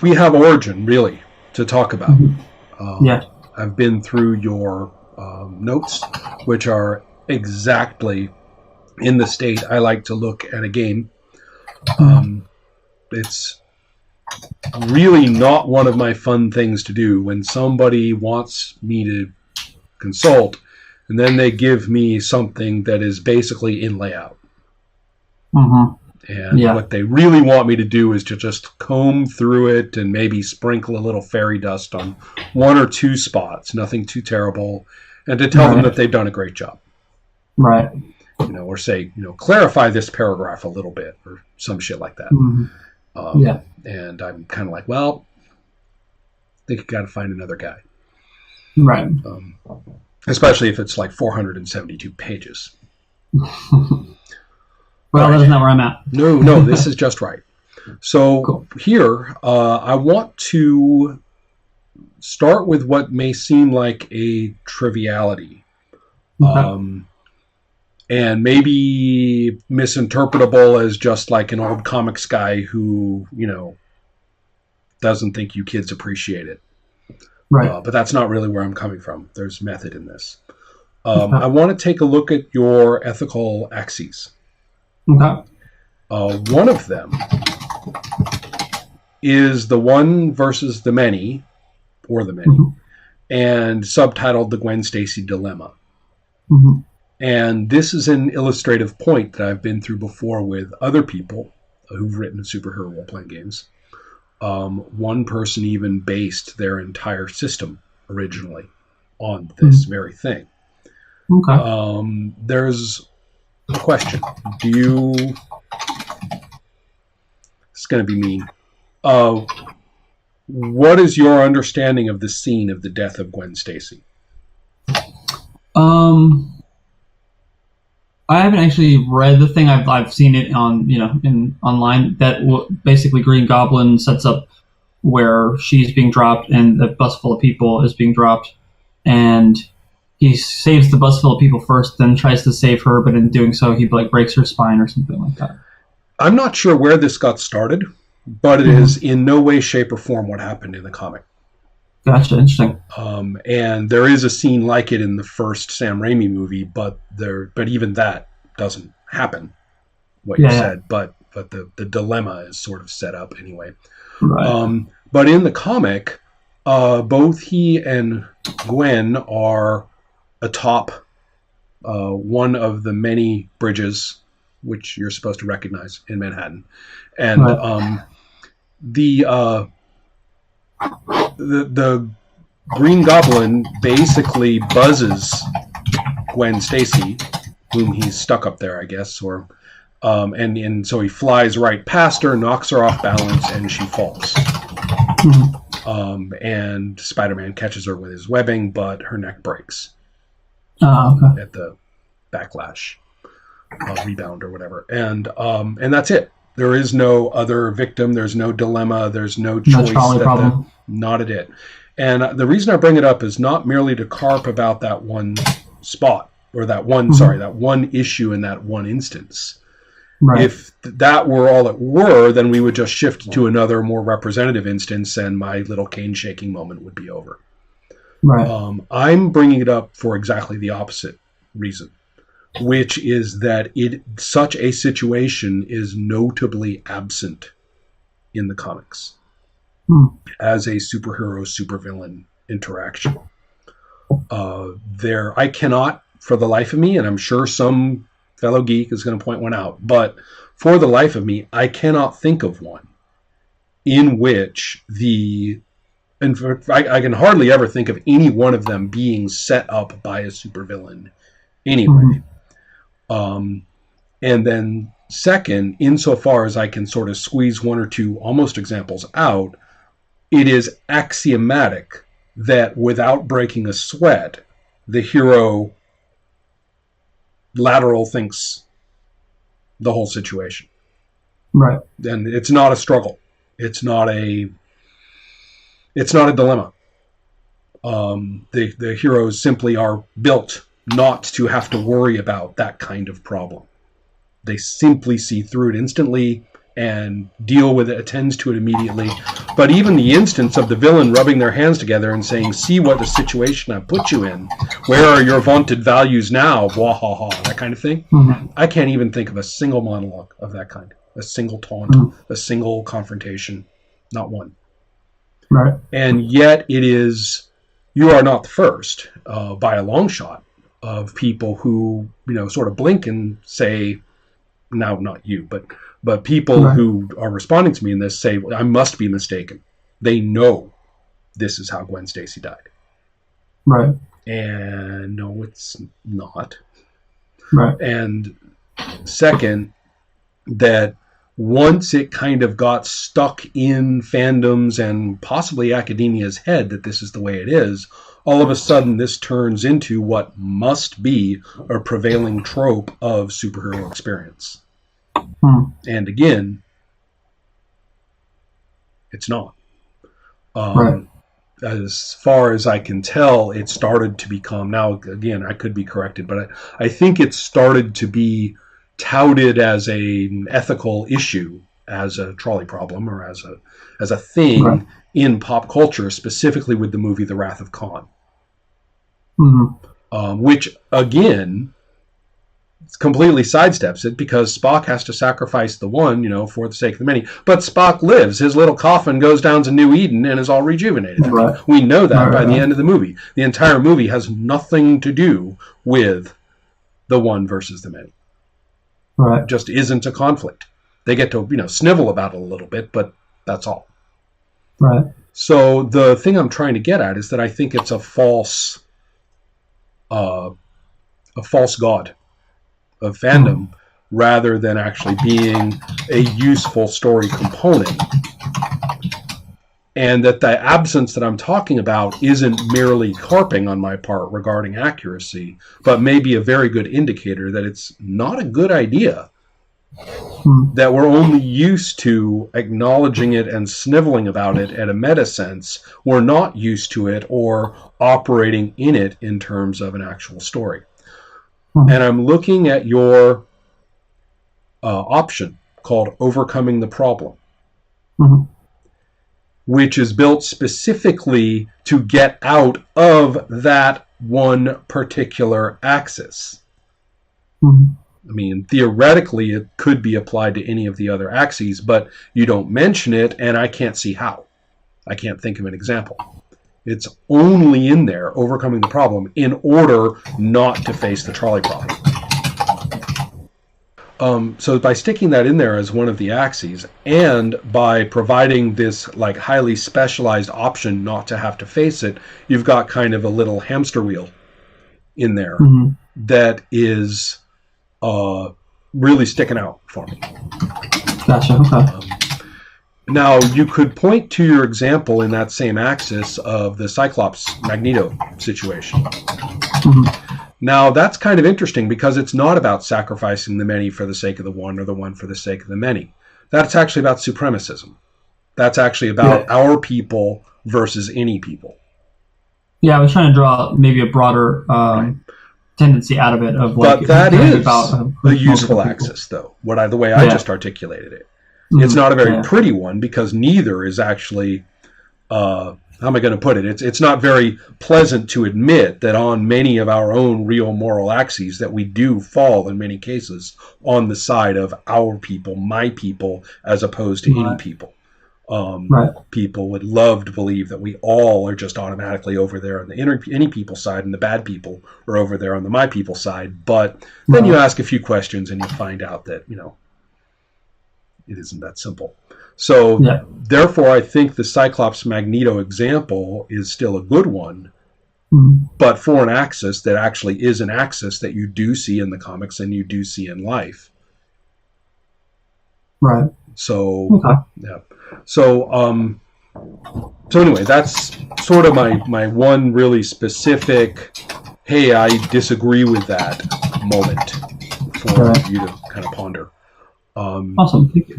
we have origin, really, to talk about. Yeah. I've been through your notes, which are exactly in the state I like to look at a game. It's really not one of my fun things to do when somebody wants me to consult, and then they give me something that is basically in layout. And what they really want me to do is to just comb through it and maybe sprinkle a little fairy dust on one or two spots, nothing too terrible, and to tell them that they've done a great job. Right. Or say, clarify this paragraph a little bit or some shit like that. And I'm kind of like, well, I think you got to find another guy. Right. Especially if it's like 472 pages. Well, that's not where I'm at. No, this is just right. So here, I want to start with what may seem like a triviality. And maybe misinterpretable as just like an old comics guy who, doesn't think you kids appreciate it. Right. But that's not really where I'm coming from. There's method in this. I want to take a look at your ethical axes. Okay. One of them is the one versus the many, or the many, and subtitled The Gwen Stacey Dilemma. And this is an illustrative point that I've been through before with other people who've written superhero role-playing games. One person even based their entire system originally on this very thing. Okay. There's a question. It's going to be mean. What is your understanding of the scene of the death of Gwen Stacey? I haven't actually read the thing. I've seen it on in online that basically Green Goblin sets up where she's being dropped and the bus full of people is being dropped, and he saves the bus full of people first, then tries to save her, but in doing so he breaks her spine or something like that. I'm not sure where this got started, but it is in no way, shape, or form what happened in the comic. Gotcha, interesting. And there is a scene like it in the first Sam Raimi movie, but even that doesn't happen. What you said, but the dilemma is sort of set up anyway. Right. But in the comic, both he and Gwen are atop one of the many bridges which you're supposed to recognize in Manhattan, and the Green Goblin basically buzzes Gwen Stacey, whom he's stuck up there, I guess, or and so he flies right past her, knocks her off balance, and she falls. And Spider-Man catches her with his webbing, but her neck breaks at the backlash, rebound or whatever, and that's it. There is no other victim. There's no dilemma. There's no choice. Not at it. And the reason I bring it up is not merely to carp about that one spot or that one, that one issue in that one instance. Right. If that were all it were, then we would just shift to another more representative instance and my little cane shaking moment would be over. Right. I'm bringing it up for exactly the opposite reason, which is that such a situation is notably absent in the comics as a superhero supervillain interaction. I cannot, for the life of me, and I'm sure some fellow geek is going to point one out, but for the life of me, I cannot think of one in which I can hardly ever think of any one of them being set up by a supervillain anyway. And then second, insofar as I can sort of squeeze one or two almost examples out, it is axiomatic that without breaking a sweat, the hero lateral thinks the whole situation. Right. And it's not a struggle. It's not a dilemma. The heroes simply are built not to have to worry about that kind of problem. They simply see through it instantly and deal with it, attends to it immediately. But even the instance of the villain rubbing their hands together and saying, see what the situation I put you in, where are your vaunted values now, blah, ha, ha, that kind of thing. I can't even think of a single monologue of that kind, a single taunt, a single confrontation, not one. Right. And yet it is, you are not the first, by a long shot, of people who, sort of blink and say, now not you, but people who are responding to me in this say, I must be mistaken. They know this is how Gwen Stacey died. Right. And no, it's not. Right. And second, that once it kind of got stuck in fandoms and possibly academia's head that this is the way it is, all of a sudden this turns into what must be a prevailing trope of superhero experience. And again, it's not. As far as I can tell, it started to become, now again, I could be corrected, but I think it started to be touted as an ethical issue, as a trolley problem, or as a thing in pop culture, specifically with the movie The Wrath of Khan. Which, again, completely sidesteps it, because Spock has to sacrifice the one, for the sake of the many. But Spock lives. His little coffin goes down to New Eden and is all rejuvenated. We know that by the end of the movie. The entire movie has nothing to do with the one versus the many. It just isn't a conflict. They get to, snivel about it a little bit, but that's all. So the thing I'm trying to get at is that I think it's a false god of fandom, rather than actually being a useful story component. And that the absence that I'm talking about isn't merely carping on my part regarding accuracy, but maybe a very good indicator that it's not a good idea. That we're only used to acknowledging it and sniveling about it at a meta sense. We're not used to it or operating in it in terms of an actual story. And I'm looking at your option called Overcoming the Problem, which is built specifically to get out of that one particular axis. I mean, theoretically, it could be applied to any of the other axes, but you don't mention it, and I can't see how. I can't think of an example. It's only in there, overcoming the problem, in order not to face the trolley problem. So by sticking that in there as one of the axes, and by providing this highly specialized option not to have to face it, you've got kind of a little hamster wheel in there that is really sticking out for me. Gotcha. Okay. Now, you could point to your example in that same axis of the Cyclops Magneto situation. Now, that's kind of interesting, because it's not about sacrificing the many for the sake of the one, or the one for the sake of the many. That's actually about supremacism. That's actually about our people versus any people. Yeah, I was trying to draw maybe a broader tendency out of it. But that is about the useful axis, though, the way I just articulated it. It's not a very pretty one, because neither is actually, how am I going to put it? It's not very pleasant to admit that on many of our own real moral axes that we do fall, in many cases, on the side of our people, my people, as opposed to any people. People would love to believe that we all are just automatically over there on the any people side, and the bad people are over there on the my people side. But then you ask a few questions and you find out that, it isn't that simple. So therefore, I think the Cyclops Magneto example is still a good one, but for an axis that actually is an axis that you do see in the comics and you do see in life. So, So anyway, that's sort of my one really specific, hey, I disagree with that moment for you to kind of ponder. Awesome. Thank you.